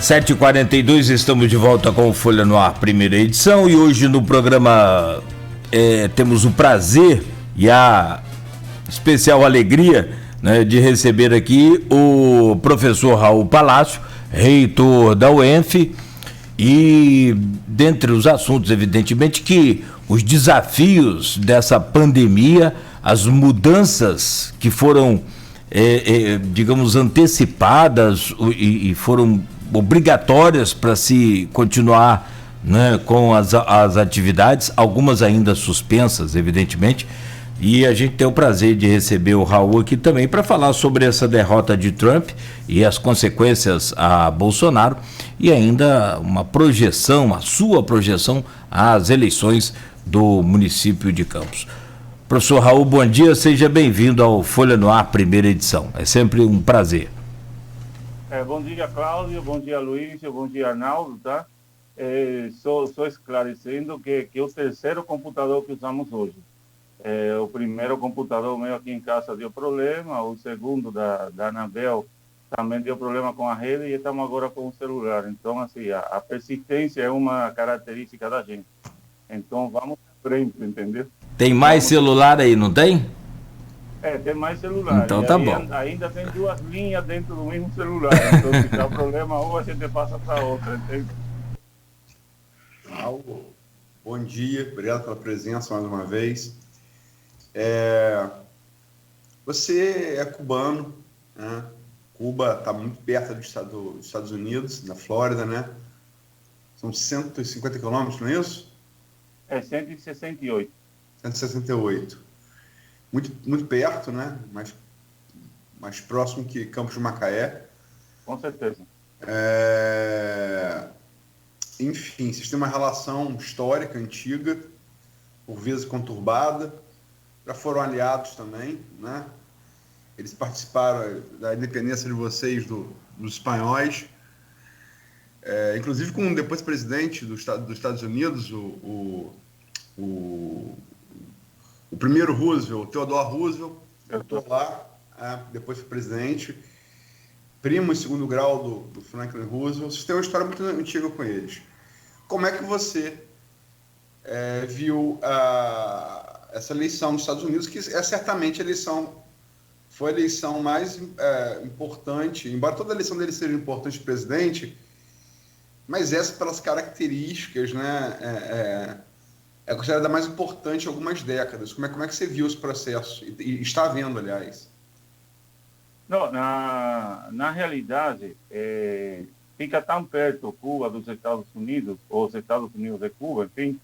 7h42, estamos de volta com o Folha no Ar, primeira edição, e hoje no programa temos o prazer e a especial alegria, né, de receber aqui o professor Raul Palácio, reitor da UENF, e dentre os assuntos, evidentemente, que os desafios dessa pandemia, as mudanças que foram, digamos, antecipadas e foram obrigatórias para se continuar, né, com as atividades, algumas ainda suspensas, evidentemente, e a gente tem o prazer de receber o Raul aqui também para falar sobre essa derrota de Trump e as consequências a Bolsonaro e ainda uma projeção, a sua projeção às eleições do município de Campos. Professor Raul, bom dia, seja bem-vindo ao Folha no Ar, primeira edição. É sempre um prazer. Bom dia, Cláudio, bom dia, Luiz, bom dia, Arnaldo, tá? Só esclarecendo que o terceiro computador que usamos hoje. O primeiro computador meu aqui em casa deu problema, o segundo da Anabel também deu problema com a rede e estamos agora com o celular. Então, assim, a persistência é uma característica da gente. Então, vamos em frente, entendeu? Tem mais celular aí, não tem? Tem mais celular. Então tá bom. Ainda tem duas linhas dentro do mesmo celular. Então, se dá problema, ou a gente passa para outra, entende? Bom dia, obrigado pela presença mais uma vez. Você é cubano, né? Cuba está muito perto dos Estados Unidos, na Flórida, né? São 150 quilômetros, não é isso? 168. 168. Muito perto, né? Mais próximo que Campos do Macaé. Com certeza. Enfim, vocês têm uma relação histórica, antiga, por vezes conturbada. Já foram aliados também, né? Eles participaram da independência de vocês dos espanhóis. Inclusive com depois presidente dos Estados Unidos, o primeiro Roosevelt, Theodore Roosevelt, voltou lá, depois foi presidente, primo em segundo grau do Franklin Roosevelt. Vocês têm uma história muito antiga com eles. Como é que você viu essa eleição dos Estados Unidos, que é certamente foi a eleição mais importante, embora toda a eleição dele seja importante de presidente, mas essa pelas características, né, é considerada a mais importante em algumas décadas. Como é que você viu esse processo? E está vendo, aliás? Não, na realidade, fica tão perto Cuba dos Estados Unidos, ou os Estados Unidos de Cuba, enfim,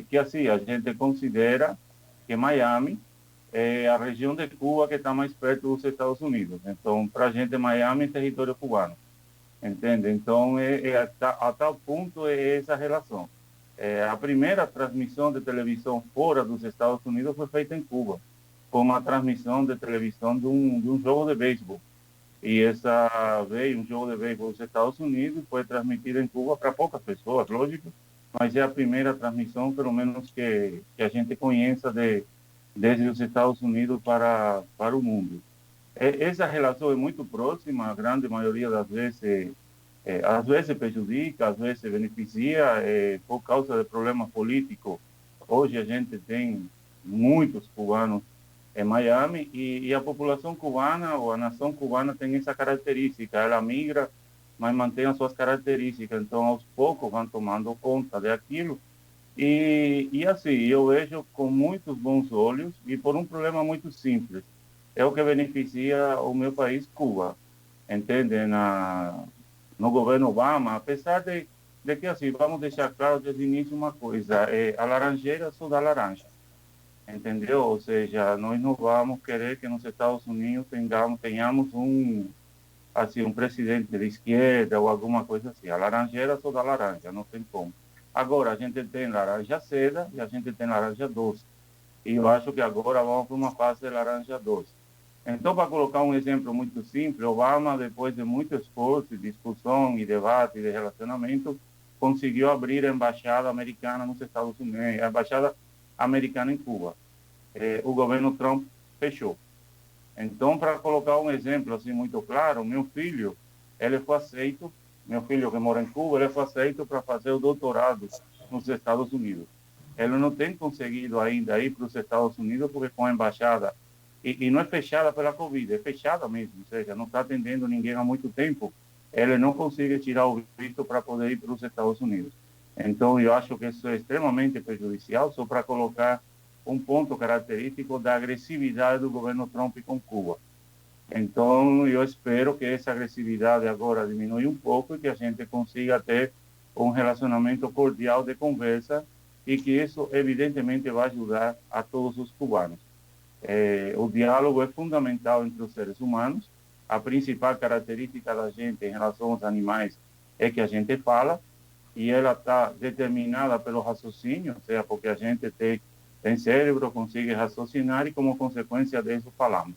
que assim, a gente considera que Miami é a região de Cuba que está mais perto dos Estados Unidos. Então, para a gente, Miami é território cubano, entende? Então, a tal ponto é essa relação. A primeira transmissão de televisão fora dos Estados Unidos foi feita em Cuba, com uma transmissão de televisão de um jogo de beisebol. E essa veio um jogo de beisebol dos Estados Unidos, foi transmitida em Cuba para poucas pessoas, lógico, mas é a primeira transmissão, pelo menos que a gente conheça desde os Estados Unidos para o mundo. Essa relação é muito próxima, a grande maioria das vezes, às vezes prejudica, às vezes beneficia, por causa de problemas políticos. Hoje a gente tem muitos cubanos em Miami e a população cubana ou a nação cubana tem essa característica, ela migra, mas mantém as suas características, então aos poucos vão tomando conta daquilo. E assim, eu vejo com muitos bons olhos e por um problema muito simples. É o que beneficia o meu país, Cuba. Entende? No governo Obama, apesar de que, assim, vamos deixar claro desde o início uma coisa, a laranjeira só dá laranja. Entendeu? Ou seja, nós não vamos querer que nos Estados Unidos tenhamos um presidente de esquerda ou alguma coisa assim. A laranjeira só dá laranja, não tem como. Agora, a gente tem laranja seda e a gente tem laranja doce. E eu acho que agora vamos para uma fase de laranja doce. Então, para colocar um exemplo muito simples, Obama, depois de muito esforço, discussão e debate de relacionamento, conseguiu abrir a embaixada americana nos Estados Unidos, a embaixada americana em Cuba. O governo Trump fechou. Então, para colocar um exemplo assim muito claro, meu filho, ele foi aceito meu filho que mora em Cuba, ele foi aceito para fazer o doutorado nos Estados Unidos. Ele não tem conseguido ainda ir para os Estados Unidos porque com a embaixada, e não é fechada pela Covid, é fechada mesmo, ou seja, não está atendendo ninguém há muito tempo, ele não consegue tirar o visto para poder ir para os Estados Unidos. Então, eu acho que isso é extremamente prejudicial, só para colocar um ponto característico da agressividade do governo Trump com Cuba. Então, eu espero que essa agressividade agora diminua um pouco e que a gente consiga ter um relacionamento cordial de conversa e que isso, evidentemente, vai ajudar a todos os cubanos. O diálogo é fundamental entre os seres humanos. A principal característica da gente em relação aos animais é que a gente fala e ela está determinada pelo raciocínio, ou seja, porque a gente tem cérebro, consegue raciocinar e, como consequência disso, falamos.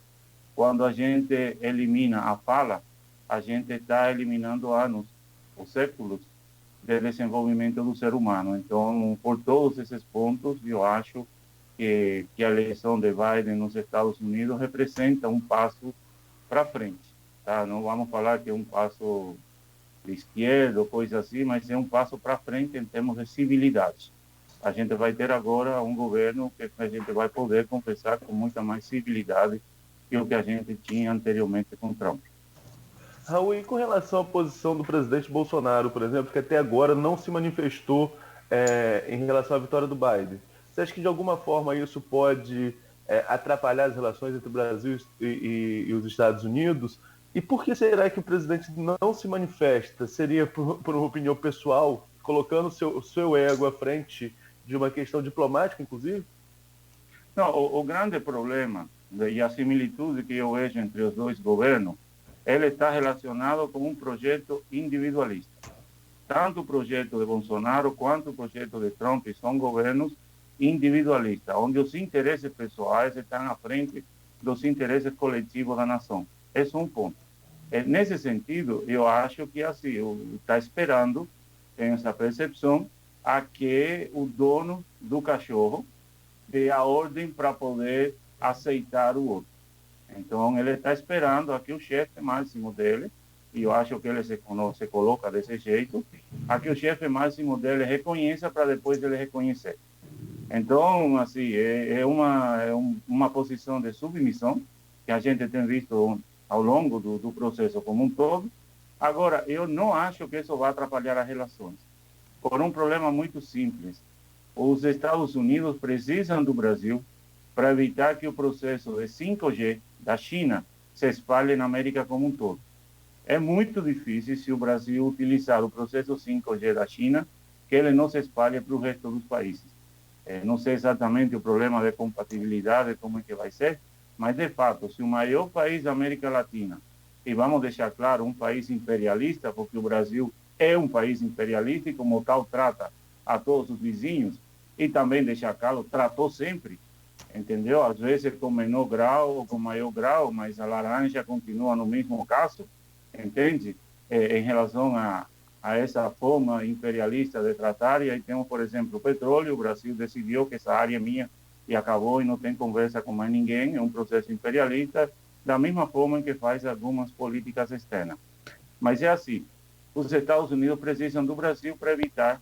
Quando a gente elimina a fala, a gente está eliminando anos, ou séculos, de desenvolvimento do ser humano. Então, por todos esses pontos, eu acho que a eleição de Biden nos Estados Unidos representa um passo para frente. Tá? Não vamos falar que é um passo de esquerda ou coisa assim, mas é um passo para frente em termos de civilidade. A gente vai ter agora um governo que a gente vai poder conversar com muita mais civilidade que o que a gente tinha anteriormente com Trump. Raul, e com relação à posição do presidente Bolsonaro, por exemplo, que até agora não se manifestou em relação à vitória do Biden, você acha que de alguma forma isso pode atrapalhar as relações entre o Brasil e os Estados Unidos? E por que será que o presidente não se manifesta? Seria por uma opinião pessoal, colocando o seu ego à frente de uma questão diplomática, inclusive? Não, o grande problema e a similitude que eu vejo entre os dois governos, ele está relacionado com um projeto individualista. Tanto o projeto de Bolsonaro quanto o projeto de Trump são governos individualistas, onde os interesses pessoais estão à frente dos interesses coletivos da nação. Esse é um ponto. Nesse sentido, eu acho que assim, está esperando, tem essa percepção, a que o dono do cachorro dê a ordem para poder aceitar o outro. Então, ele está esperando a que o chefe máximo dele, e eu acho que ele se coloca desse jeito, a que o chefe máximo dele reconheça para depois ele reconhecer. Então, assim, é uma posição de submissão que a gente tem visto ao longo do processo como um todo. Agora, eu não acho que isso vai atrapalhar as relações, por um problema muito simples. Os Estados Unidos precisam do Brasil para evitar que o processo de 5G da China se espalhe na América como um todo. É muito difícil, se o Brasil utilizar o processo 5G da China, que ele não se espalhe para o resto dos países. Não sei exatamente o problema de compatibilidade, como é que vai ser, mas, de fato, se o maior país da América Latina, e vamos deixar claro, um país imperialista, porque o Brasil é um país imperialista e, como tal, trata a todos os vizinhos, e também, deixar claro, tratou sempre, entendeu? Às vezes com menor grau ou com maior grau, mas a laranja continua no mesmo caso, entende? Em relação a essa forma imperialista de tratar, e aí temos, por exemplo, o petróleo. O Brasil decidiu que essa área é minha e acabou, e não tem conversa com mais ninguém, é um processo imperialista, da mesma forma em que faz algumas políticas externas. Mas é assim, os Estados Unidos precisam do Brasil para evitar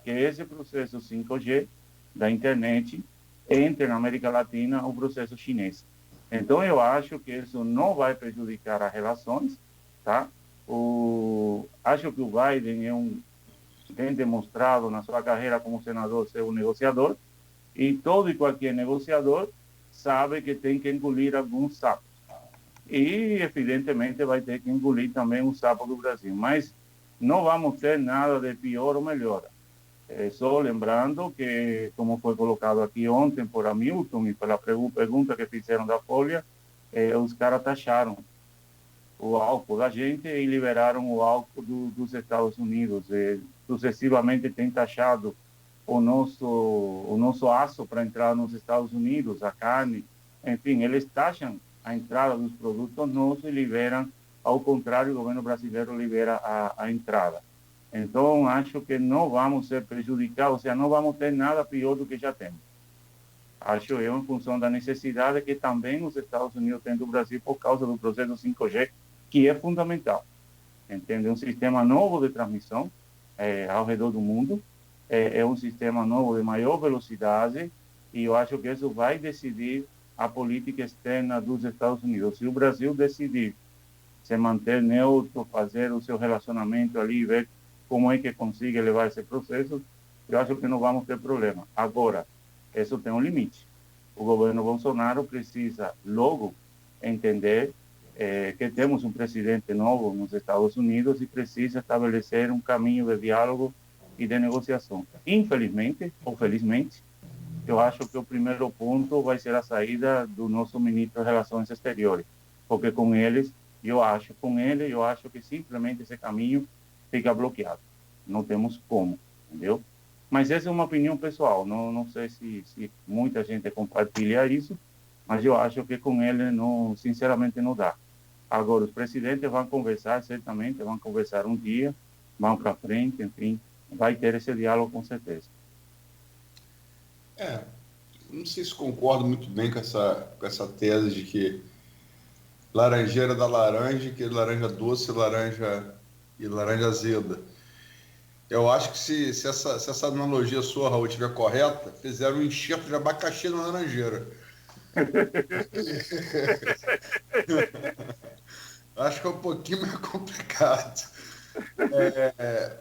que esse processo 5G da internet entre na América Latina o processo chinês. Então, eu acho que isso não vai prejudicar as relações, tá? Acho que o Biden tem demonstrado na sua carreira como senador ser um negociador, e todo e qualquer negociador sabe que tem que engolir alguns sapos. E, evidentemente, vai ter que engolir também um sapo do Brasil. Mas não vamos ter nada de pior ou melhor. Só lembrando que, como foi colocado aqui ontem por Hamilton e pela pergunta que fizeram da Folha, os caras taxaram o álcool da gente e liberaram o álcool dos Estados Unidos. Sucessivamente tem taxado o nosso aço para entrar nos Estados Unidos, a carne. Enfim, eles taxam a entrada dos produtos nossos e liberam, ao contrário, o governo brasileiro libera a entrada. Então, acho que não vamos ser prejudicados, ou seja, não vamos ter nada pior do que já temos. Acho eu, em função da necessidade que também os Estados Unidos têm do Brasil por causa do processo 5G, que é fundamental. entende? Um sistema novo de transmissão ao redor do mundo, é um sistema novo de maior velocidade, e eu acho que isso vai decidir a política externa dos Estados Unidos. Se o Brasil decidir se manter neutro, fazer o seu relacionamento ali, ver como é que consiga levar esse processo, eu acho que não vamos ter problema. Agora, isso tem um limite. O governo Bolsonaro precisa logo entender que temos um presidente novo nos Estados Unidos e precisa estabelecer um caminho de diálogo e de negociação. Infelizmente, ou felizmente, eu acho que o primeiro ponto vai ser a saída do nosso ministro de Relações Exteriores, porque com ele, eu acho que simplesmente esse caminho fica bloqueado. Não temos como, entendeu? Mas essa é uma opinião pessoal, não sei se muita gente compartilha isso, mas eu acho que com ele, não, sinceramente, não dá. Agora, os presidentes vão conversar, certamente, vão conversar um dia, vão para frente, enfim, vai ter esse diálogo com certeza. Não sei se concordo muito bem com essa tese de que laranjeira dá laranja, que laranja doce e laranja azeda. Eu acho que se essa analogia sua, Raul, estiver correta, fizeram um enxerto de abacaxi na laranjeira. Acho que é um pouquinho mais complicado.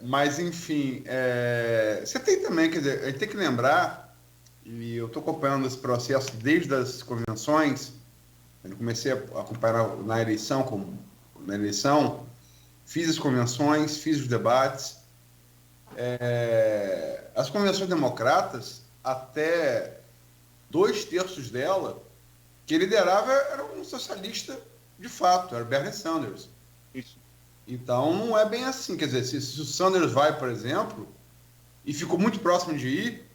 Mas, enfim, você tem também, quer dizer, a gente tem que lembrar, e eu estou acompanhando esse processo desde as convenções, eu comecei a acompanhar na eleição, fiz as convenções, fiz os debates. As convenções democratas, até 2/3 dela, que liderava era um socialista de fato, era Bernie Sanders. Isso. Então não é bem assim, quer dizer, se o Sanders vai, por exemplo, e ficou muito próximo de ir,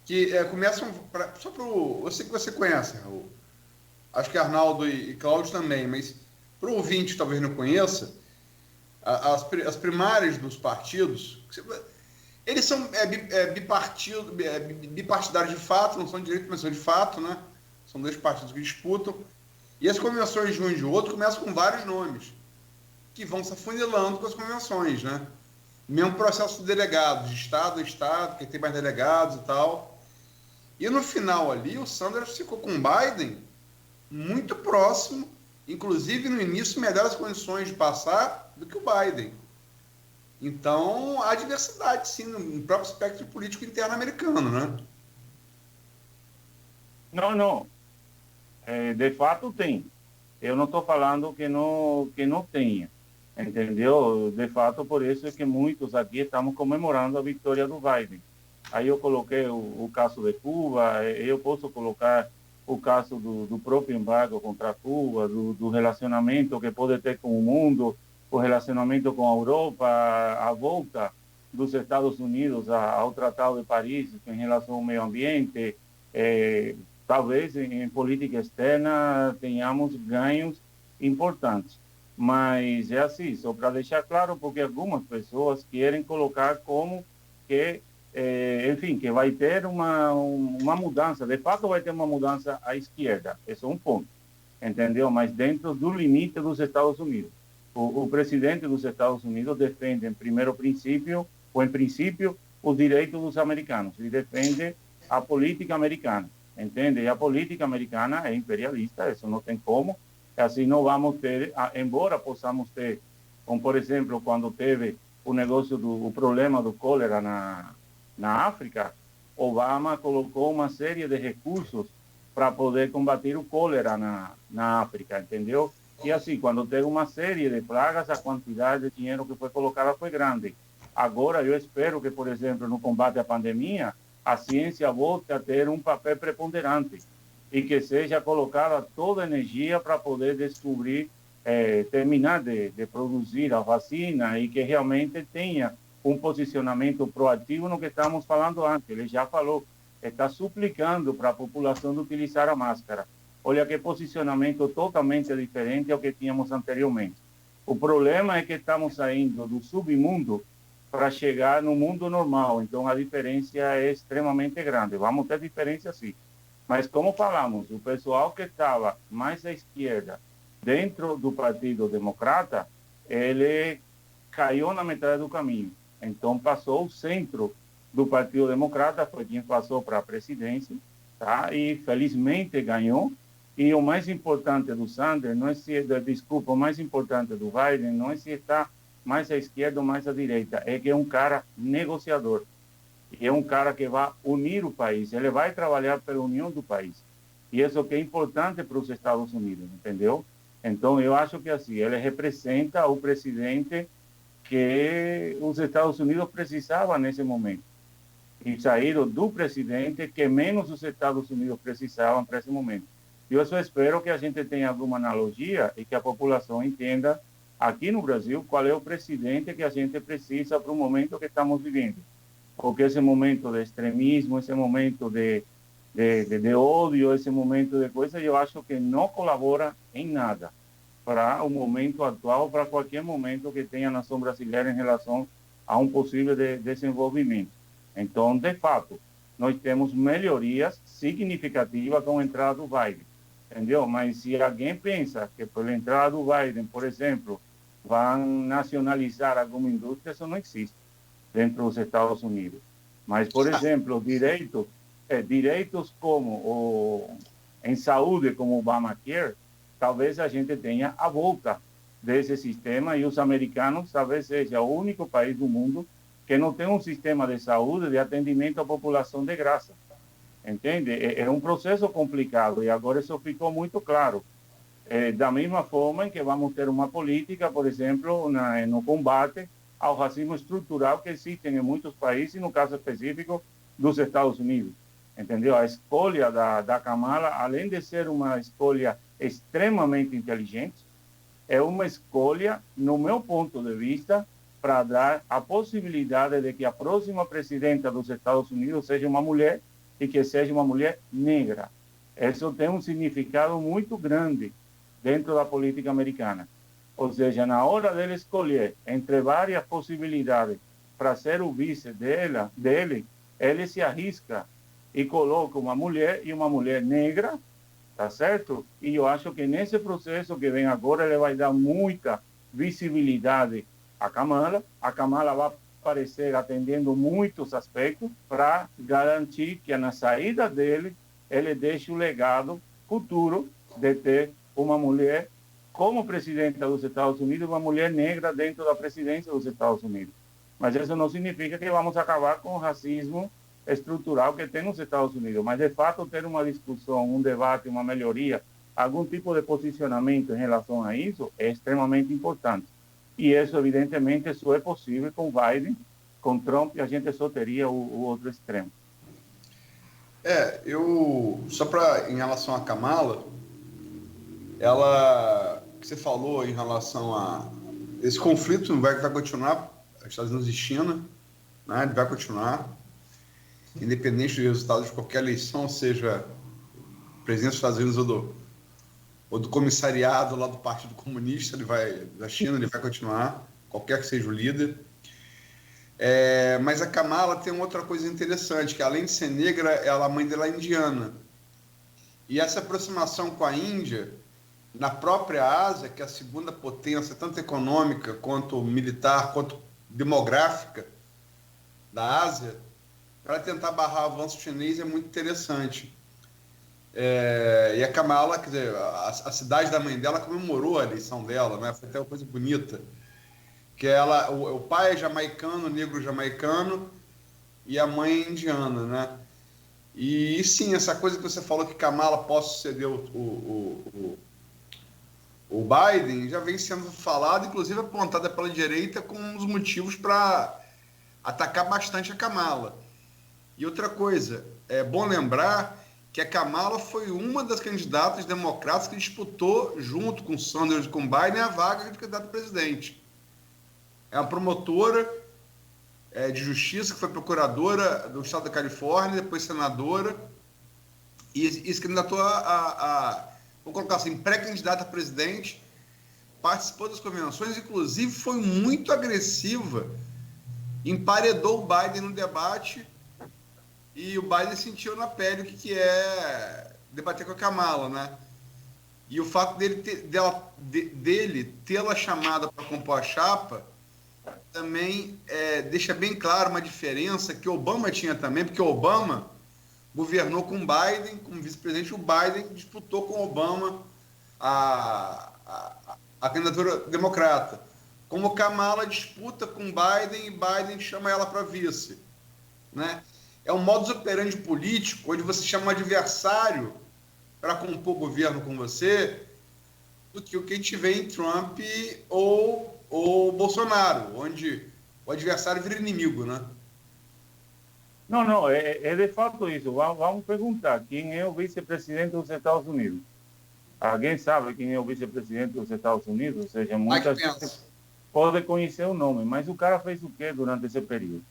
que começam, só para eu sei que você conhece, Raul, acho que Arnaldo e Cláudio também, mas para o ouvinte que talvez não conheça, as primárias dos partidos, eles são bipartidários de fato, não são de direito, mas são de fato, né? São 2 partidos que disputam. E as convenções de um e de outro começam com vários nomes, que vão se afunilando com as convenções, né? Mesmo processo de delegados, de estado a estado, que tem mais delegados e tal. E no final ali, o Sanders ficou com o Biden muito próximo, inclusive no início, melhores condições de passar do que o Biden. Então, há diversidade, sim, no próprio espectro político interno americano, né? Não. De fato tem. Eu não estou falando que não tenha, entendeu? De fato, por isso é que muitos aqui estamos comemorando a vitória do Biden. Aí eu coloquei o caso de Cuba, eu posso colocar o caso do próprio embargo contra Cuba, do relacionamento que pode ter com o mundo, o relacionamento com a Europa, a volta dos Estados Unidos ao Tratado de Paris em relação ao meio ambiente. Talvez em política externa tenhamos ganhos importantes. Mas é assim, só para deixar claro, porque algumas pessoas querem colocar como que, enfim, que vai ter uma mudança. De fato, vai ter uma mudança à esquerda. Esse é um ponto, entendeu? Mas dentro do limite dos Estados Unidos. O presidente dos Estados Unidos defende, em princípio, os direitos dos americanos e defende a política americana, entende? E a política americana é imperialista, isso não tem como. Assim não vamos ter, embora possamos ter, como por exemplo, quando teve o problema do cólera na África, Obama colocou uma série de recursos para poder combater o cólera na África, entendeu? E assim, quando teve uma série de pragas, a quantidade de dinheiro que foi colocada foi grande. Agora, eu espero que, por exemplo, no combate à pandemia, a ciência volte a ter um papel preponderante e que seja colocada toda a energia para poder descobrir, terminar de produzir a vacina e que realmente tenha um posicionamento proativo no que estamos falando antes. Ele já falou, está suplicando para a população de utilizar a máscara. Olha que posicionamento totalmente diferente ao que tínhamos anteriormente. O problema é que estamos saindo do submundo para chegar no mundo normal. Então, a diferença é extremamente grande. Vamos ter diferença, sim. Mas, como falamos, o pessoal que estava mais à esquerda, dentro do Partido Democrata, ele caiu na metade do caminho. Então, passou o centro do Partido Democrata, foi quem passou para a presidência, tá? E felizmente ganhou. E o mais importante do Sanders, não é se, desculpa, o mais importante do Biden não é se está mais à esquerda ou mais à direita, é que é um cara negociador. E é um cara que vai unir o país, ele vai trabalhar pela união do país. E isso que é importante para os Estados Unidos, entendeu? Então, eu acho que assim, ele representa o presidente que os Estados Unidos precisavam nesse momento. E saíram do presidente que menos os Estados Unidos precisavam para esse momento. E eu só espero que a gente tenha alguma analogia e que a população entenda aqui no Brasil qual é o presidente que a gente precisa para o momento que estamos vivendo. Porque esse momento de extremismo, esse momento de ódio, esse momento de coisa, eu acho que não colabora em nada para o momento atual, para qualquer momento que tenha a nação brasileira em relação a um possível desenvolvimento. Então, de fato, nós temos melhorias significativas com a entrada do Biden, entendeu? Mas se alguém pensa que pela entrada do Biden, por exemplo, vão nacionalizar alguma indústria, isso não existe dentro dos Estados Unidos. Mas, por exemplo, direitos como em saúde, como o Obamacare, talvez a gente tenha a volta desse sistema, e os americanos talvez seja o único país do mundo que não tem um sistema de saúde de atendimento à população de graça. Entende? É um processo complicado, e agora isso ficou muito claro. Da mesma forma em que vamos ter uma política, por exemplo, no combate ao racismo estrutural que existe em muitos países, no caso específico dos Estados Unidos. Entendeu? A escolha da Kamala, além de ser uma escolha extremamente inteligente, é uma escolha, no meu ponto de vista, para dar a possibilidade de que a próxima presidenta dos Estados Unidos seja uma mulher e que seja uma mulher negra. Isso tem um significado muito grande dentro da política americana. Ou seja, na hora dele escolher entre várias possibilidades para ser o vice dele, ele se arrisca e coloca uma mulher e uma mulher negra, tá certo? E eu acho que nesse processo que vem agora, ele vai dar muita visibilidade à Kamala. A Kamala vai aparecer atendendo muitos aspectos para garantir que na saída dele, ele deixe o legado futuro de ter uma mulher como presidenta dos Estados Unidos, uma mulher negra dentro da presidência dos Estados Unidos. Mas isso não significa que vamos acabar com o racismo estrutural que tem nos Estados Unidos, mas de fato ter uma discussão, um debate, uma melhoria, algum tipo de posicionamento em relação a isso é extremamente importante. E isso, evidentemente, só é possível com Biden, com Trump, e a gente só teria o outro extremo. Em relação a Kamala, ela, que você falou em relação a esse conflito vai continuar, Estados Unidos e China, né, ele vai continuar, independente do resultado de qualquer eleição, seja presidente dos Estados Unidos ou do comissariado lá do Partido Comunista, da China, ele vai continuar, qualquer que seja o líder. Mas a Kamala tem outra coisa interessante, que além de ser negra, a mãe dela é indiana. E essa aproximação com a Índia, na própria Ásia, que é a segunda potência, tanto econômica, quanto militar, quanto demográfica da Ásia, para tentar barrar o avanço chinês é muito interessante. E a Kamala, quer dizer, a cidade da mãe dela comemorou a eleição dela, né? Foi até uma coisa bonita. Que o pai é jamaicano, negro jamaicano, e a mãe é indiana, né? E sim, essa coisa que você falou que Kamala possa suceder o Biden já vem sendo falado, inclusive apontada pela direita como os motivos para atacar bastante a Kamala. E outra coisa, é bom lembrar que a Kamala foi uma das candidatas democratas que disputou, junto com Sanders e com Biden, a vaga de candidato a presidente. É uma promotora de justiça, que foi procuradora do estado da Califórnia, depois senadora, e se candidatou vou colocar assim, pré-candidata a presidente, participou das convenções, inclusive foi muito agressiva, emparedou o Biden no debate, e o Biden sentiu na pele o que é debater com a Kamala, né? E o fato dele tê-la chamada para compor a chapa também deixa bem claro uma diferença que Obama tinha também, porque Obama governou com Biden, como vice-presidente, o Biden disputou com Obama a candidatura democrata. Como Kamala disputa com Biden e Biden chama ela para vice. Né? É um modus operandi político onde você chama um adversário para compor governo com você do que o que a gente vê em Trump ou Bolsonaro, onde o adversário vira inimigo, né? Não, é de fato isso. Vamos perguntar quem é o vice-presidente dos Estados Unidos. Alguém sabe quem é o vice-presidente dos Estados Unidos? Ou seja, muita gente pode conhecer o nome, mas o cara fez o quê durante esse período?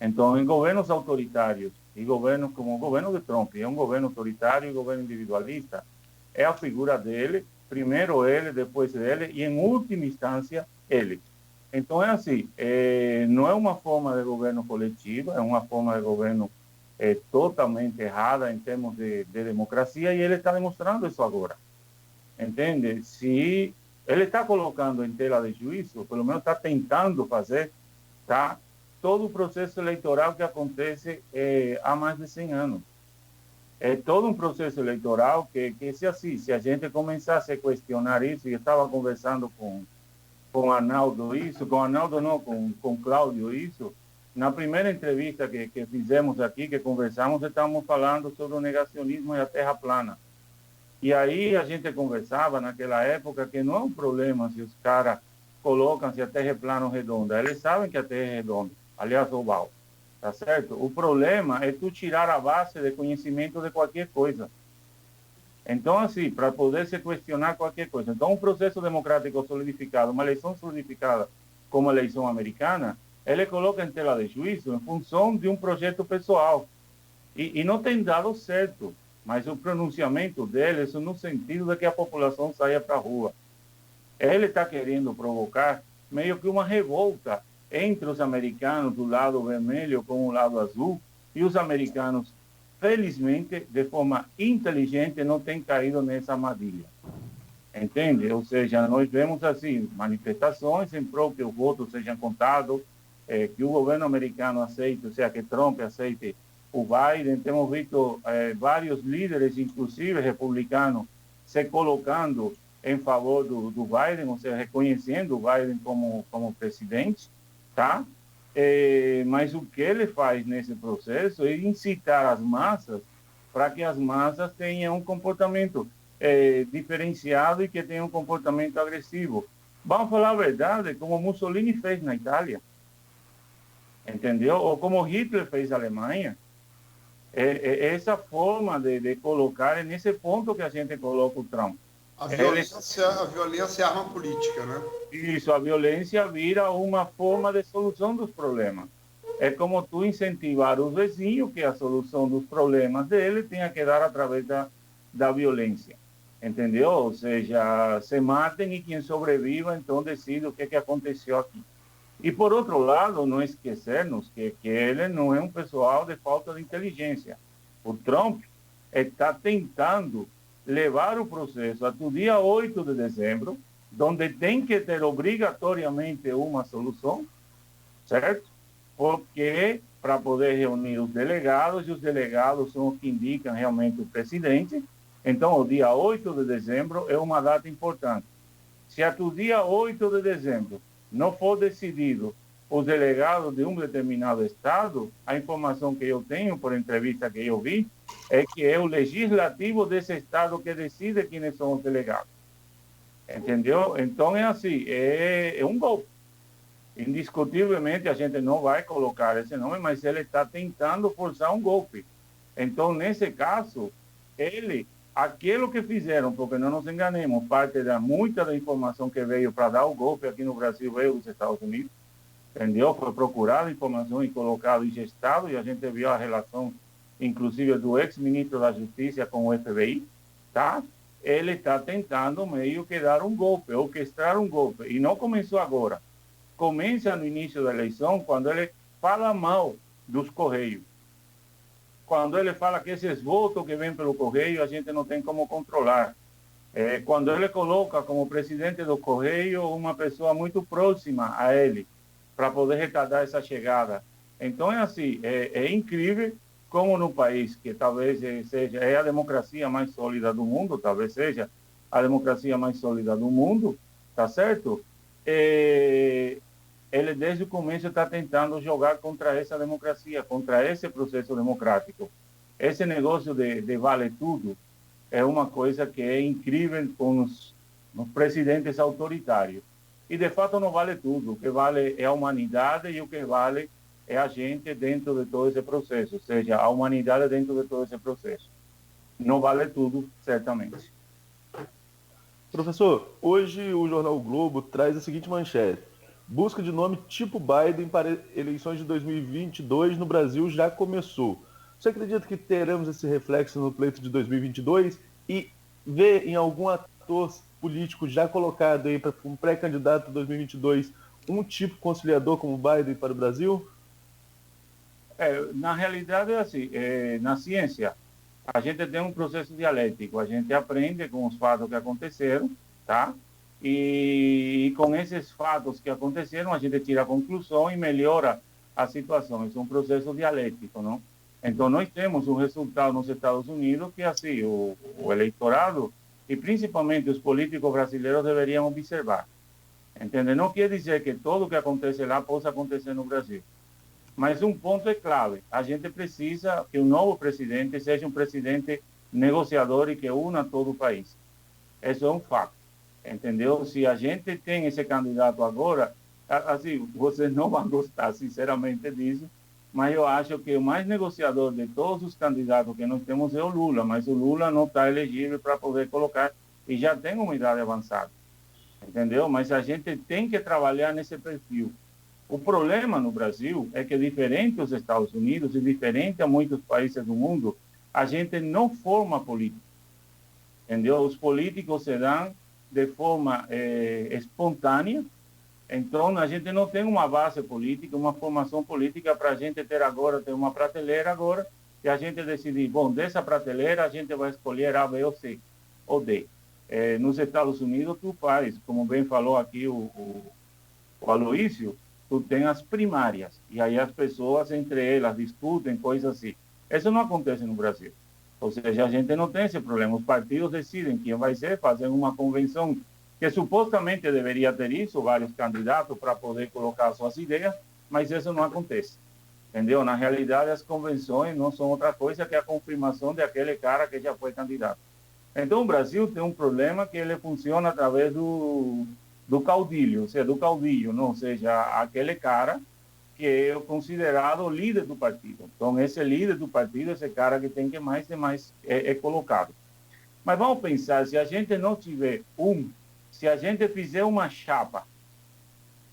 Então, em governos autoritários, e governos como o governo de Trump, é um governo autoritário e governo individualista, é a figura dele, primeiro ele, depois ele, e em última instância, ele. Então, é assim, não é uma forma de governo coletiva, é uma forma de governo totalmente errada em termos de democracia, e ele está demonstrando isso agora. Entende? Se ele está colocando em tela de juízo, pelo menos está tentando fazer, tá? Todo o processo eleitoral que acontece há mais de 100 anos. É todo um processo eleitoral que se a gente começasse a questionar isso, e eu estava conversando com Arnaldo isso, com Arnaldo não, com Cláudio isso, na primeira entrevista que fizemos aqui, que conversamos, estávamos falando sobre o negacionismo e a terra plana. E aí a gente conversava naquela época que não é um problema se os caras colocam se a terra é plana ou redonda. Eles sabem que a terra é redonda, aliás, oval. Tá certo? O problema é tu tirar a base de conhecimento de qualquer coisa. Então, assim, para poder se questionar qualquer coisa. Então, um processo democrático solidificado, uma eleição solidificada como a eleição americana, ele coloca em tela de juízo em função de um projeto pessoal. E não tem dado certo. Mas o pronunciamento dele é no sentido de que a população saia para a rua. Ele está querendo provocar meio que uma revolta entre os americanos do lado vermelho com o lado azul, e os americanos, felizmente, de forma inteligente, não têm caído nessa armadilha. Entende? Ou seja, nós vemos assim, manifestações em prol que os votos sejam contados, que o governo americano aceite, ou seja, que Trump aceite o Biden. Temos visto vários líderes, inclusive republicanos, se colocando em favor do Biden, ou seja, reconhecendo o Biden como presidente, tá? Mas o que ele faz nesse processo é incitar as massas para que as massas tenham um comportamento diferenciado e que tenham um comportamento agressivo. Vamos falar a verdade, como Mussolini fez na Itália, entendeu? Ou como Hitler fez na Alemanha. Essa forma de colocar, é nesse ponto que a gente coloca o Trump. A violência é arma política, né? Isso, a violência vira uma forma de solução dos problemas. É como tu incentivar os vizinhos que a solução dos problemas dele tenha que dar através da violência. Entendeu? Ou seja, se matem e quem sobreviva, então decide o que aconteceu aqui. E, por outro lado, não esquecermos que ele não é um pessoal de falta de inteligência. O Trump está tentando levar o processo até o dia 8 de dezembro, onde tem que ter obrigatoriamente uma solução, certo? Porque para poder reunir os delegados, e os delegados são os que indicam realmente o presidente. Então, o dia 8 de dezembro é uma data importante. Se até o dia 8 de dezembro não for decidido os delegados de um determinado estado, a informação que eu tenho, por entrevista que eu vi, é que é o legislativo desse estado que decide quem são os delegados. Entendeu? Então, é assim, é um golpe. Indiscutivelmente, a gente não vai colocar esse nome, mas ele está tentando forçar um golpe. Então, nesse caso, aquilo que fizeram, porque não nos enganemos, muita da informação que veio para dar o golpe aqui no Brasil veio dos Estados Unidos, entendeu? Foi procurada informação e colocado e gestado, e a gente viu a relação, inclusive, do ex-ministro da Justiça com o FBI, tá? Ele está tentando meio que dar um golpe, orquestrar um golpe, e não começou agora. Começa no início da eleição, quando ele fala mal dos Correios. Quando ele fala que esses votos que vêm pelo correio a gente não tem como controlar. quando ele coloca como presidente do Correio uma pessoa muito próxima a ele, para poder retardar essa chegada. Então é assim, é incrível como no país que talvez seja a democracia mais sólida do mundo, talvez seja a democracia mais sólida do mundo, tá certo? Ele desde o começo está tentando jogar contra essa democracia, contra esse processo democrático. Esse negócio de vale tudo é uma coisa que é incrível com os presidentes autoritários. E, de fato, não vale tudo. O que vale é a humanidade e o que vale é a gente dentro de todo esse processo, ou seja, a humanidade dentro de todo esse processo. Não vale tudo, certamente. Professor, hoje o jornal o Globo traz a seguinte manchete: busca de nome tipo Biden para eleições de 2022 no Brasil já começou. Você acredita que teremos esse reflexo no pleito de 2022 e vê em algum ator político já colocado aí para um pré-candidato 2022 um tipo conciliador como Biden para o Brasil? Na realidade é assim, na ciência a gente tem um processo dialético, a gente aprende com os fatos que aconteceram, tá? E com esses fatos que aconteceram a gente tira a conclusão e melhora a situação. Isso é um processo dialético, não? Então nós temos um resultado nos Estados Unidos que assim o eleitorado e principalmente os políticos brasileiros deveriam observar. Entende? Não quer dizer que tudo o que acontece lá possa acontecer no Brasil. Mas um ponto é clave: a gente precisa que o novo presidente seja um presidente negociador e que una todo o país. Isso é um fato, entendeu? Se a gente tem esse candidato agora, assim, vocês não vão gostar, sinceramente, disso, mas eu acho que o mais negociador de todos os candidatos que nós temos é o Lula, mas o Lula não está elegível para poder colocar e já tem uma idade avançada, entendeu? Mas a gente tem que trabalhar nesse perfil. O problema no Brasil é que, diferente dos Estados Unidos e diferente a muitos países do mundo, a gente não forma política, entendeu? Os políticos se dão de forma espontânea, então a gente não tem uma base política, uma formação política para a gente ter uma prateleira agora, e a gente decidir, bom, dessa prateleira a gente vai escolher A, B ou C, ou D. Nos Estados Unidos tu faz, como bem falou aqui o Aloísio, tu tem as primárias, e aí as pessoas entre elas discutem coisas assim. Isso não acontece no Brasil. Ou seja, a gente não tem esse problema. Os partidos decidem quem vai ser, fazem uma convenção que supostamente deveria ter isso, vários candidatos para poder colocar suas ideias, mas isso não acontece. Entendeu? Na realidade, as convenções não são outra coisa que a confirmação daquele cara que já foi candidato. Então, o Brasil tem um problema que ele funciona através do caudilho, ou seja, do caudilho, não? Ou seja, aquele cara que é considerado o líder do partido. Então, esse líder do partido, esse cara que tem que mais e mais é colocado. Mas vamos pensar, se a gente não tiver se a gente fizer uma chapa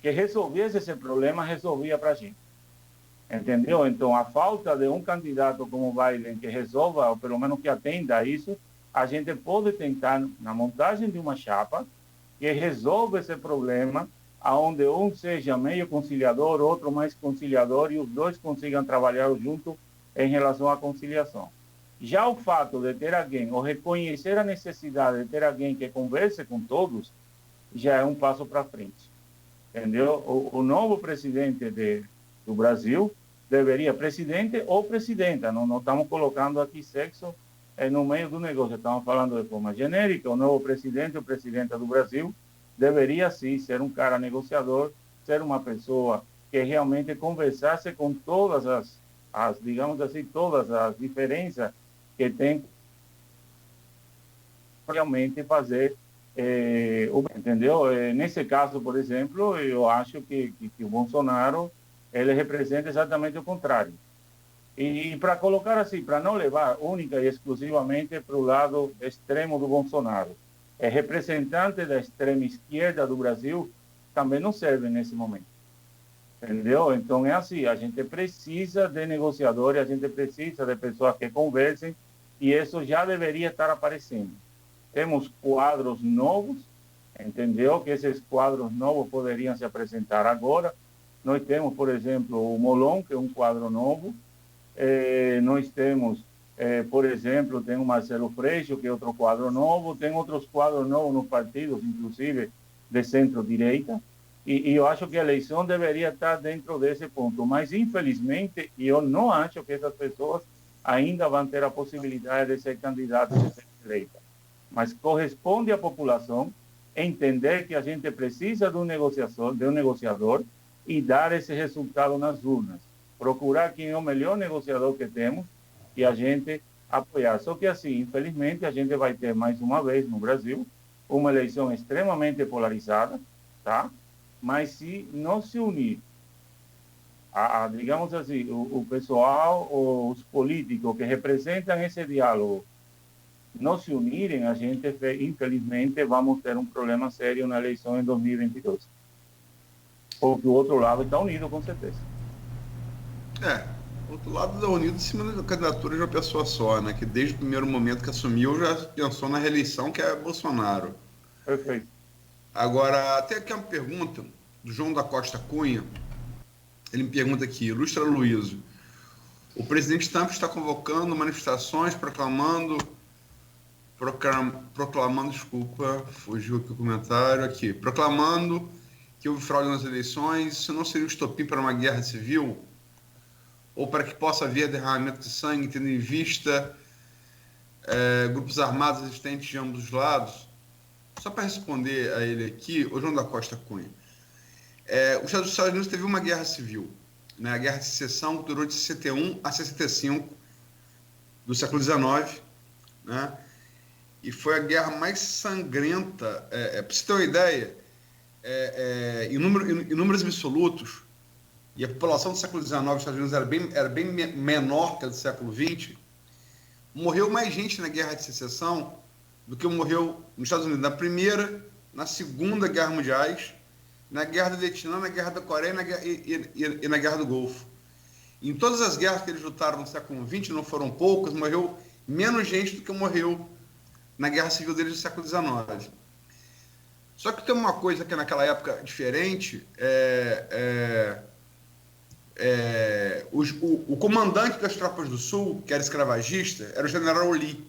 que resolvesse esse problema, resolvia para a gente. Entendeu? Então, a falta de um candidato como o Biden que resolva, ou pelo menos que atenda a isso, a gente pode tentar, na montagem de uma chapa, que resolva esse problema, onde um seja meio conciliador, outro mais conciliador, e os dois consigam trabalhar junto em relação à conciliação. Já o fato de ter alguém, ou reconhecer a necessidade de ter alguém que converse com todos, já é um passo para frente. Entendeu? O novo presidente do Brasil deveria, presidente ou presidenta, não estamos colocando aqui sexo no meio do negócio, estamos falando de forma genérica. O novo presidente ou presidenta do Brasil deveria, sim, ser um cara negociador, ser uma pessoa que realmente conversasse com todas as digamos assim, todas as diferenças que tem, realmente fazer, entendeu? Nesse caso, por exemplo, eu acho que o Bolsonaro, ele representa exatamente o contrário. E para colocar assim, para não levar única e exclusivamente para o lado extremo do Bolsonaro, representante da extrema esquerda do Brasil também não serve nesse momento. Entendeu? Então é assim, a gente precisa de negociadores, a gente precisa de pessoas que conversem, e isso já deveria estar aparecendo. Temos quadros novos, entendeu? Que esses quadros novos poderiam se apresentar agora. Nós temos, por exemplo, o Molon, que é um quadro novo. Nós temos por exemplo, tem o Marcelo Freixo, que é outro quadro novo, tem outros quadros novos nos partidos, inclusive de centro-direita, e eu acho que a eleição deveria estar dentro desse ponto, mas infelizmente eu não acho que essas pessoas ainda vão ter a possibilidade de ser candidatas e ser eleitas. Mas corresponde à população entender que a gente precisa de um negociador e dar esse resultado nas urnas. Procurar quem é o melhor negociador que temos e a gente apoiar. Só que assim, infelizmente, a gente vai ter mais uma vez no Brasil uma eleição extremamente polarizada, tá? Mas se não se unir, digamos assim, o pessoal, os políticos que representam esse diálogo, não se unirem, a gente, infelizmente, vamos ter um problema sério na eleição em 2022. Porque o outro lado está unido, com certeza. O outro lado está unido em cima da candidatura de uma pessoa só, né? Que desde o primeiro momento que assumiu já pensou na reeleição, que é Bolsonaro. Perfeito. Agora, tem aqui uma pergunta do João da Costa Cunha. Ele me pergunta aqui, ilustra Luísio, o presidente Trump está convocando manifestações, proclamando, desculpa, fugiu aqui o comentário, aqui, proclamando que houve fraude nas eleições, isso não seria um estopim para uma guerra civil? Ou para que possa haver derramamento de sangue, tendo em vista grupos armados existentes de ambos os lados? Só para responder a ele aqui, o João da Costa Cunha, os Estados Unidos teve uma guerra civil, né? A Guerra de Secessão, que durou de 61 a 65 do século XIX, né? E foi a guerra mais sangrenta, para você ter uma ideia, em números absolutos, e a população do século XIX dos Estados Unidos era bem menor que a do século XX, morreu mais gente na Guerra de Secessão do que morreu nos Estados Unidos na Primeira, na Segunda Guerra Mundiais, na Guerra do Vietnã, na Guerra da Coreia e na Guerra do Golfo. Em todas as guerras que eles lutaram no século XX, não foram poucas, morreu menos gente do que morreu na Guerra Civil deles do século XIX. Só que tem uma coisa que naquela época diferente, o comandante das tropas do Sul, que era escravagista, era o general Lee,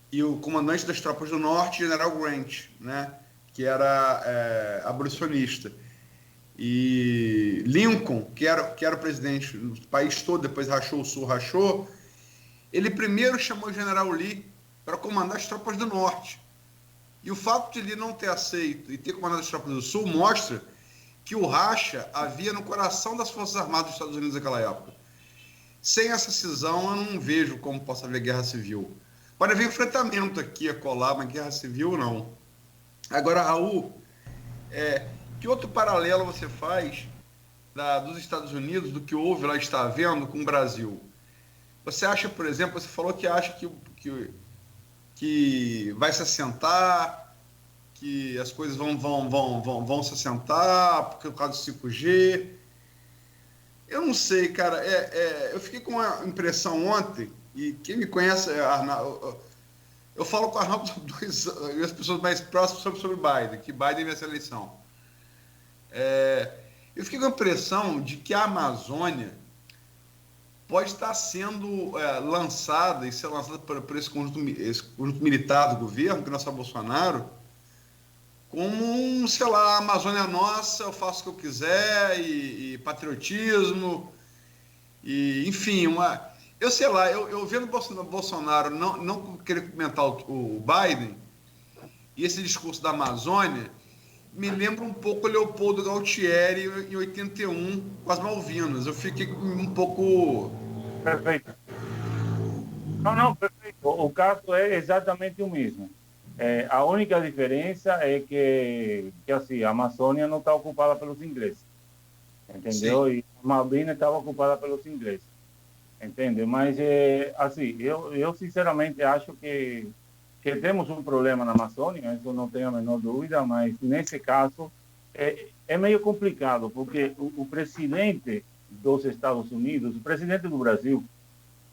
e o comandante das tropas do Norte, general Grant, né, que era abolicionista. E Lincoln, que era o presidente do país todo, depois rachou o Sul, ele primeiro chamou o general Lee para comandar as tropas do Norte. E o fato de ele não ter aceito e ter comandado as tropas do Sul mostra que o racha havia no coração das Forças Armadas dos Estados Unidos naquela época. Sem essa cisão, eu não vejo como possa haver guerra civil. Pode haver enfrentamento aqui a colar, mas guerra civil não. Agora, Raul, que outro paralelo você faz dos Estados Unidos, do que houve lá, está havendo com o Brasil? Você acha, por exemplo, você falou que acha que vai se assentar, que as coisas vão se assentar por causa do 5G. Eu não sei, cara. Eu fiquei com uma impressão ontem, e quem me conhece, Arnaldo, eu falo com o Arnaldo e as pessoas mais próximas sobre Biden, que Biden vai ser a eleição. Eu fiquei com a impressão de que a Amazônia pode estar sendo lançada e ser lançada por esse conjunto militar do governo, que não é só Bolsonaro, como sei lá, a Amazônia é nossa, eu faço o que eu quiser, e patriotismo, e enfim, eu sei lá, eu vendo Bolsonaro não querer comentar o Biden, e esse discurso da Amazônia, me lembra um pouco o Leopoldo Galtieri em 81, com as Malvinas. Eu fiquei um pouco... Perfeito. Não, perfeito. O caso é exatamente o mesmo. A única diferença é que assim, a Amazônia não está ocupada pelos ingleses. Entendeu? Sim. E a Malvinas estava ocupada pelos ingleses. Entende? Mas, assim, eu sinceramente acho que temos um problema na Amazônia, isso não tenho a menor dúvida, mas nesse caso é meio complicado, porque o presidente dos Estados Unidos, o presidente do Brasil,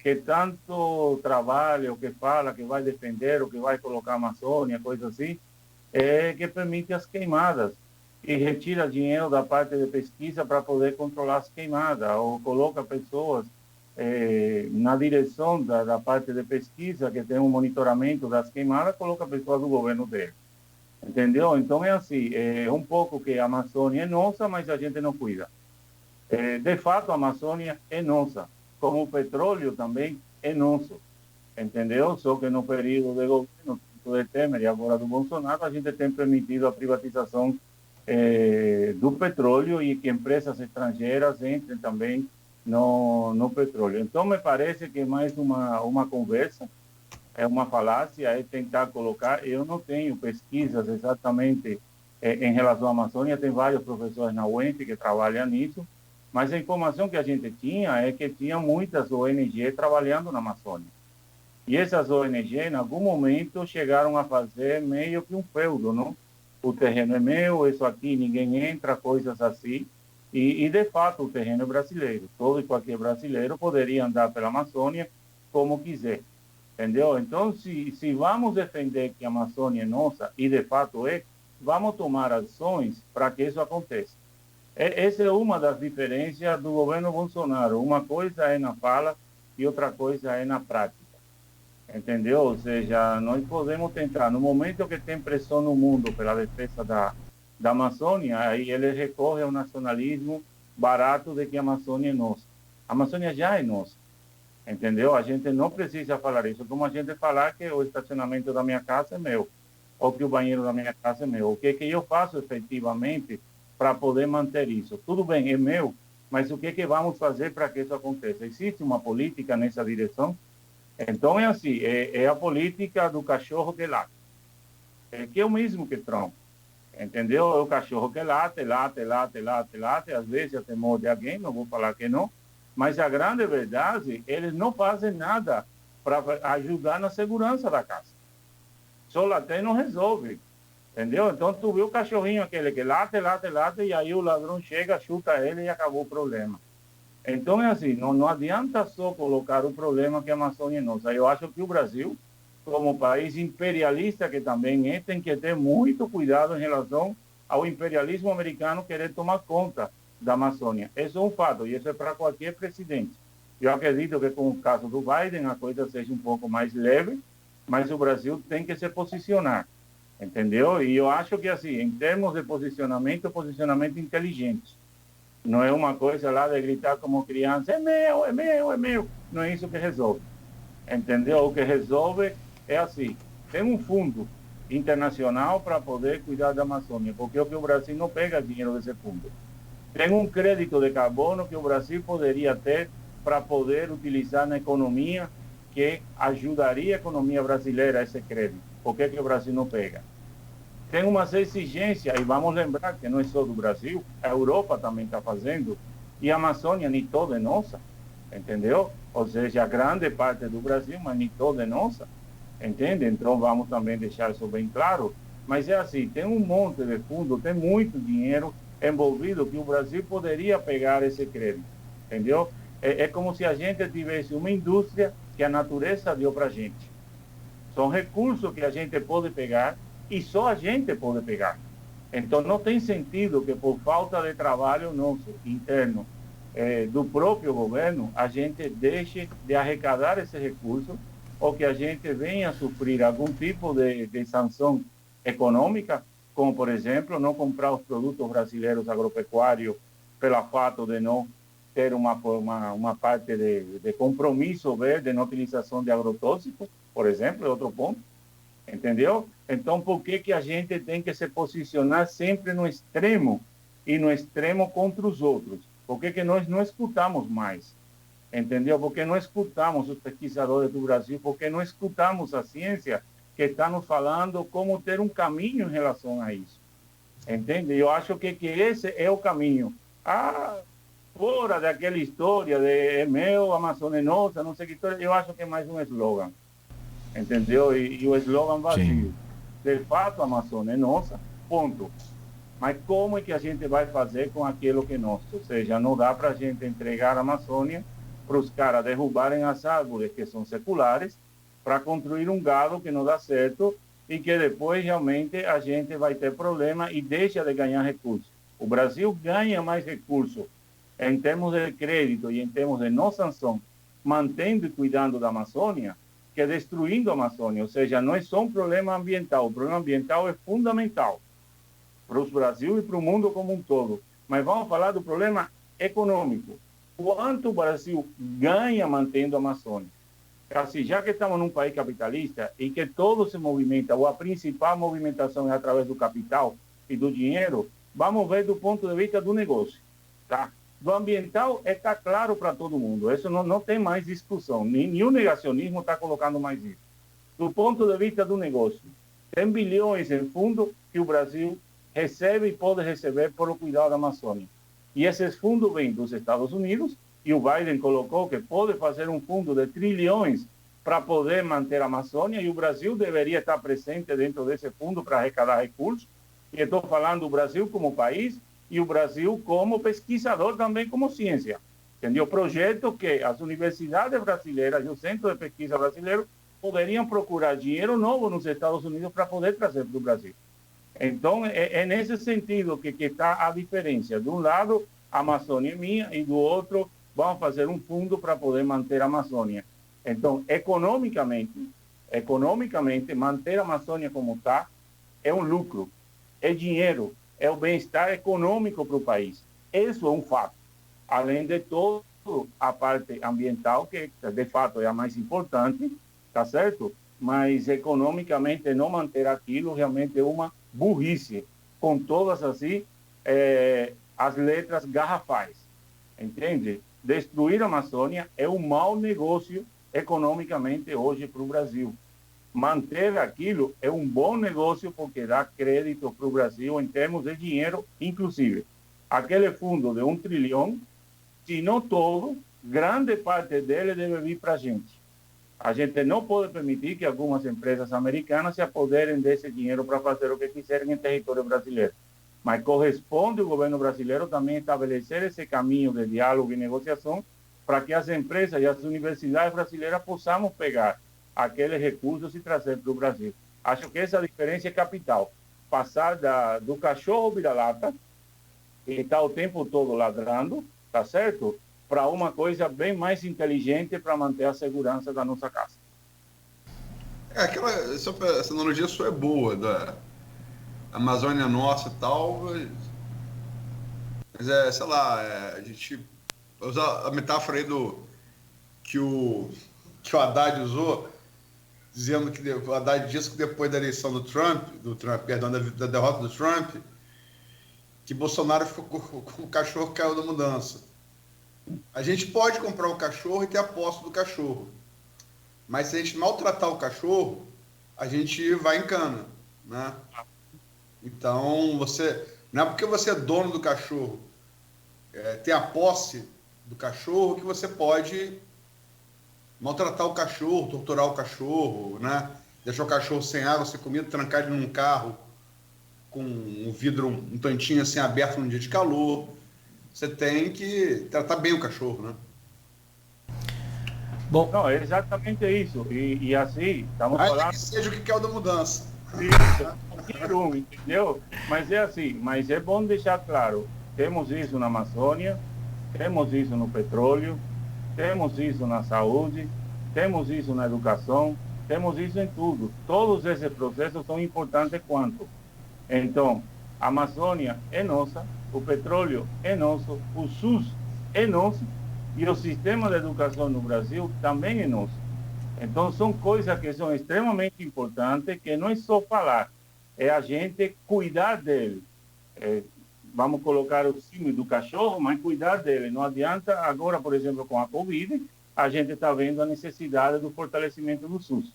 que tanto trabalha, o que fala, que vai defender, o que vai colocar a Amazônia, coisa assim, que permite as queimadas e retira dinheiro da parte de pesquisa para poder controlar as queimadas, ou coloca pessoas na direção da parte de pesquisa, que tem um monitoramento das queimadas, coloca pessoas do governo dele. Entendeu? Então é assim, é um pouco que a Amazônia é nossa, mas a gente não cuida. De fato, a Amazônia é nossa, como o petróleo também é nosso, entendeu? Só que no período de governo do Temer e agora do Bolsonaro, a gente tem permitido a privatização do petróleo e que empresas estrangeiras entrem também no petróleo. Então, me parece que é mais uma conversa, é uma falácia, é tentar colocar. Eu não tenho pesquisas exatamente em relação à Amazônia, tem vários professores na UENF que trabalham nisso, mas a informação que a gente tinha é que tinha muitas ONG trabalhando na Amazônia. E essas ONG, em algum momento, chegaram a fazer meio que um feudo, não? O terreno é meu, isso aqui ninguém entra, coisas assim. E de fato, o terreno é brasileiro. Todo e qualquer brasileiro poderia andar pela Amazônia como quiser. Entendeu? Então, se vamos defender que a Amazônia é nossa, e de fato é, vamos tomar ações para que isso aconteça. Essa é uma das diferenças do governo Bolsonaro. Uma coisa é na fala e outra coisa é na prática. Entendeu? Ou seja, nós podemos tentar, no momento que tem pressão no mundo pela defesa da Amazônia, aí ele recorre ao nacionalismo barato de que a Amazônia é nossa. A Amazônia já é nossa. Entendeu? A gente não precisa falar isso, como a gente falar que o estacionamento da minha casa é meu, ou que o banheiro da minha casa é meu. O que eu faço efetivamente para poder manter isso? Tudo bem, é meu, mas o que vamos fazer para que isso aconteça? Existe uma política nessa direção? Então é assim, é a política do cachorro que late, que é o mesmo que Trump, entendeu? É o cachorro que late, às vezes até morde alguém, não vou falar que não, mas a grande verdade, eles não fazem nada para ajudar na segurança da casa. Só latir não resolve, entendeu? Então tu vê o cachorrinho aquele que late, e aí o ladrão chega, chuta ele e acabou o problema. Então é assim, não adianta só colocar o problema que a Amazônia é nossa. Eu acho que o Brasil, como país imperialista que também é, tem que ter muito cuidado em relação ao imperialismo americano querer tomar conta da Amazônia. Isso é um fato, e isso é para qualquer presidente. Eu acredito que com o caso do Biden a coisa seja um pouco mais leve, mas o Brasil tem que se posicionar, entendeu? E eu acho que assim, em termos de posicionamento inteligente. Não é uma coisa lá de gritar como criança, é meu, é meu, é meu. Não é isso que resolve. Entendeu? O que resolve é assim, tem um fundo internacional para poder cuidar da Amazônia, porque o Brasil não pega dinheiro desse fundo. Tem um crédito de carbono que o Brasil poderia ter para poder utilizar na economia, que ajudaria a economia brasileira a esse crédito. Por que o Brasil não pega? Tem umas exigências, e vamos lembrar que não é só do Brasil, a Europa também está fazendo, e a Amazônia nem toda é nossa, entendeu? Ou seja, a grande parte do Brasil, mas nem toda é nossa, entende? Então vamos também deixar isso bem claro. Mas é assim, tem um monte de fundo, tem muito dinheiro envolvido que o Brasil poderia pegar esse crédito, entendeu? É como se a gente tivesse uma indústria que a natureza deu para a gente. São recursos que a gente pode pegar e só a gente pode pegar. Então não tem sentido que por falta de trabalho nosso interno do próprio governo, a gente deixe de arrecadar esse recurso ou que a gente venha a sofrer algum tipo de sanção econômica, como por exemplo, não comprar os produtos brasileiros agropecuários pelo fato de não ter uma parte de compromisso verde na utilização de agrotóxicos, por exemplo, é outro ponto. Entendeu? Então, por que a gente tem que se posicionar sempre no extremo e no extremo contra os outros? Por que nós não escutamos mais? Entendeu? Porque não escutamos os pesquisadores do Brasil, porque não escutamos a ciência que está nos falando como ter um caminho em relação a isso. Entende? Eu acho que esse é o caminho. Fora daquela história de é meu, Amazônia é nossa, não sei que história, eu acho que é mais um slogan. Entendeu? E o slogan vazio. Sim. De fato, a Amazônia é nossa, ponto. Mas como é que a gente vai fazer com aquilo que é nosso? Ou seja, não dá para a gente entregar a Amazônia para os caras derrubarem as árvores que são seculares para construir um gado que não dá certo e que depois realmente a gente vai ter problema e deixa de ganhar recursos. O Brasil ganha mais recursos em termos de crédito e em termos de não sanção mantendo e cuidando da Amazônia que destruindo a Amazônia. Ou seja, não é só um problema ambiental. O problema ambiental é fundamental para o Brasil e para o mundo como um todo. Mas vamos falar do problema econômico. Quanto o Brasil ganha mantendo a Amazônia? Assim, já que estamos num país capitalista e que todo se movimenta, ou a principal movimentação é através do capital e do dinheiro, vamos ver do ponto de vista do negócio. Tá? Do ambiental está claro para todo mundo. Isso não tem mais discussão. Nenhum negacionismo está colocando mais isso. Do ponto de vista do negócio, tem bilhões em fundo que o Brasil recebe e pode receber por o cuidado da Amazônia. E esses fundos vêm dos Estados Unidos, e o Biden colocou que pode fazer um fundo de trilhões para poder manter a Amazônia, e o Brasil deveria estar presente dentro desse fundo para arrecadar recursos. E estou falando do Brasil como país e o Brasil como pesquisador também como ciência. Entendeu? Projeto que as universidades brasileiras e o Centro de Pesquisa brasileiro poderiam procurar dinheiro novo nos Estados Unidos para poder trazer para o Brasil. Então, é nesse sentido que está a diferença. De um lado, a Amazônia é minha, e do outro, vamos fazer um fundo para poder manter a Amazônia. Então, economicamente, manter a Amazônia como está é um lucro, é dinheiro, é o bem-estar econômico para o país. Isso é um fato. Além de toda a parte ambiental, que de fato é a mais importante, tá certo? Mas economicamente não manter aquilo realmente é uma burrice, com todas assim as letras garrafais, entende? Destruir a Amazônia é um mau negócio economicamente hoje para o Brasil. Manter aquilo é um bom negócio porque dá crédito para o Brasil em termos de dinheiro, inclusive. Aquele fundo de 1 trilhão, se não todo, grande parte dele deve vir para a gente. A gente não pode permitir que algumas empresas americanas se apoderem desse dinheiro para fazer o que quiserem em território brasileiro. Mas corresponde ao governo brasileiro também estabelecer esse caminho de diálogo e negociação para que as empresas e as universidades brasileiras possamos pegar aqueles recursos e trazer para o Brasil. Acho que essa diferença é capital. Passar do cachorro vira-lata, que está o tempo todo ladrando, tá certo? Para uma coisa bem mais inteligente para manter a segurança da nossa casa. Essa analogia sua é boa, da Amazônia nossa e tal, mas sei lá, a gente usar a metáfora aí que o Haddad usou, dizendo que o Haddad disse que depois da eleição do Trump, perdão, da derrota do Trump, que Bolsonaro ficou com o cachorro que caiu da mudança. A gente pode comprar um cachorro e ter a posse do cachorro. Mas se a gente maltratar o cachorro, a gente vai em cana, né? Então, não é porque você é dono do cachorro, tem a posse do cachorro, que você pode maltratar o cachorro, torturar o cachorro, né? Deixar o cachorro sem água, sem comida, trancar ele num carro com um vidro um tantinho assim aberto num dia de calor. Você tem que tratar bem o cachorro, né? Bom, não, é exatamente isso. E assim, estamos falando... que seja o que quer o da mudança. Isso, entendeu? Mas é assim, mas é bom deixar claro, temos isso na Amazônia, temos isso no petróleo, temos isso na saúde, temos isso na educação, temos isso em tudo. Todos esses processos são importantes quanto. Então, a Amazônia é nossa, o petróleo é nosso, o SUS é nosso e o sistema de educação no Brasil também é nosso. Então, são coisas que são extremamente importantes, que não é só falar, é a gente cuidar dele. Vamos colocar o símbolo do cachorro, mas cuidar dele. Não adianta, agora, por exemplo, com a Covid, a gente está vendo a necessidade do fortalecimento do SUS.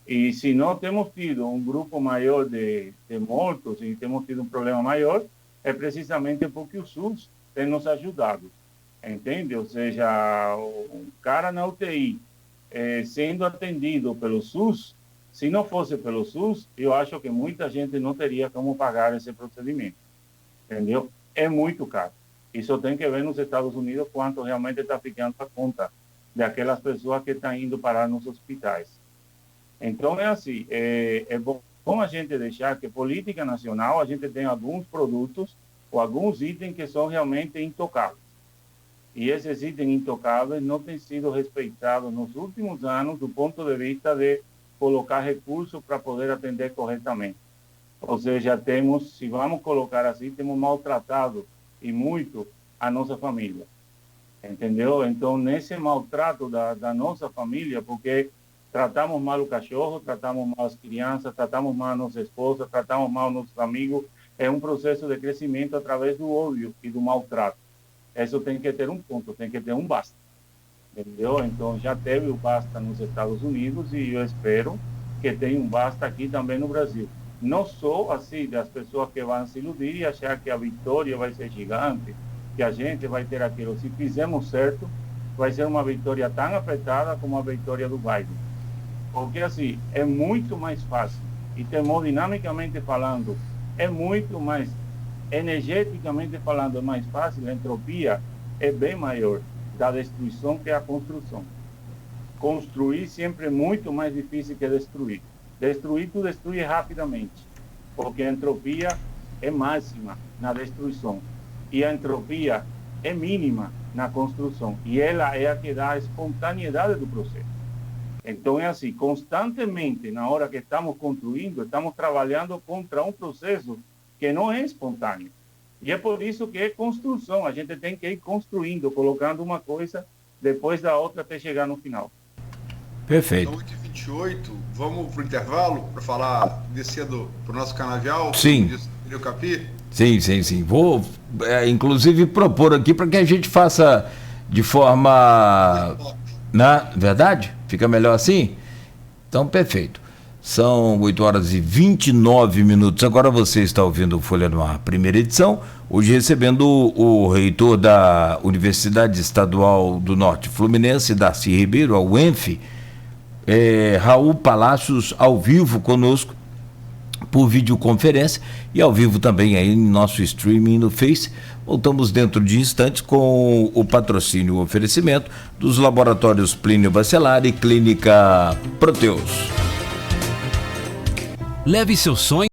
E se não temos tido um grupo maior de mortos e temos tido um problema maior, é precisamente porque o SUS tem nos ajudado, entende? Ou seja, o cara na UTI sendo atendido pelo SUS, se não fosse pelo SUS, eu acho que muita gente não teria como pagar esse procedimento, entendeu? É muito caro. Isso tem que ver nos Estados Unidos quanto realmente está ficando a conta daquelas pessoas que estão indo parar nos hospitais. Então, é assim, é bom a gente deixar que política nacional, a gente tem alguns produtos ou alguns itens que são realmente intocáveis. E esses itens intocáveis não têm sido respeitados nos últimos anos do ponto de vista de colocar recursos para poder atender corretamente. Ou seja, temos, se vamos colocar assim, temos maltratado e muito a nossa família. Entendeu? Então, nesse maltrato da nossa família, porque tratamos mal o cachorro, tratamos mal as crianças, tratamos mal a nossa esposa, tratamos mal nossos amigos, é um processo de crescimento através do ódio e do maltrato. Isso tem que ter um ponto, tem que ter um basta. Entendeu? Então, já teve o basta nos Estados Unidos e eu espero que tenha um basta aqui também no Brasil. Não sou assim das pessoas que vão se iludir e achar que a vitória vai ser gigante, que a gente vai ter aquilo. Se fizermos certo, vai ser uma vitória tão apertada como a vitória do Biden. Porque assim, é muito mais fácil, e termodinamicamente falando, é muito mais, energeticamente falando, é mais fácil, a entropia é bem maior da destruição que a construção. Construir sempre é muito mais difícil que destruir. Destruir, tu destrui rapidamente, porque a entropia é máxima na destruição e a entropia é mínima na construção, e ela é a que dá a espontaneidade do processo. Então é assim, constantemente, na hora que estamos construindo, estamos trabalhando contra um processo que não é espontâneo. E é por isso que é construção, a gente tem que ir construindo, colocando uma coisa depois da outra até chegar no final. Perfeito. Então, 8h28, vamos para o intervalo para falar, descendo para o nosso canavial? Sim. Do Capi? Sim. Vou, inclusive, propor aqui para que a gente faça de forma... Na verdade? Fica melhor assim? Então, perfeito. São 8h29. Agora você está ouvindo o Folha no Ar, primeira edição. Hoje recebendo o reitor da Universidade Estadual do Norte Fluminense, Darcy Ribeiro, a UENF, Raul Palácios, ao vivo conosco por videoconferência e ao vivo também aí no nosso streaming no Face. Voltamos dentro de instantes com o patrocínio e o oferecimento dos laboratórios Plínio Bacelar e Clínica Proteus. Leve seu sonho